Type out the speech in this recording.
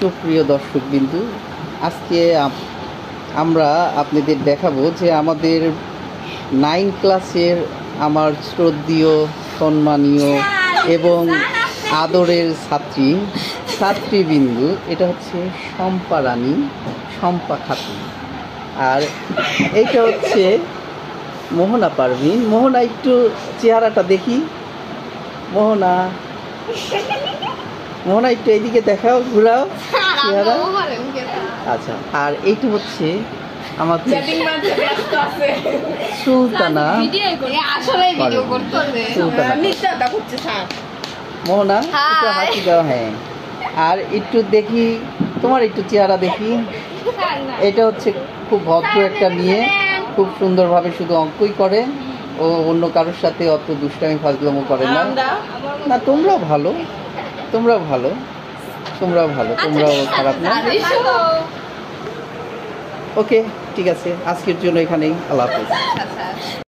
সুপ্রিয় দর্শকবিন্দু, আজকে আমরা আপনাদের দেখাবো যে আমাদের 9 ক্লাসের আমার শ্রদ্ধেয়, সম্মানীয় এবং আদরের ছাত্রীবৃন্দু, এটা হচ্ছে শম্পা রানী, শম্পা খাতুন। আর এইটা হচ্ছে মোহনা পারভিন। মোহনা, একটু চেহারাটা দেখি। মোহনা একটু এইদিকে দেখাও, ঘুরাও চেহারা। আচ্ছা, আর এইটা হচ্ছে আমাদের সুলতানা। মোহনা, একটু হাসি দাও। হ্যাঁ, আর একটু দেখি তোমার একটু চেহারা দেখি। এটা হচ্ছে খুব ভদ্র একটা মেয়ে, খুব সুন্দরভাবে শুধু অঙ্কই করে, ও অন্য কারোর সাথে অত দুষ্টামি ফাজলামো করে না। না, তোমরাও ভালো, তোমরাও খারাপ না। ওকে, ঠিক আছে, আজকের জন্য এখানেই। আল্লাহ হাফেজ।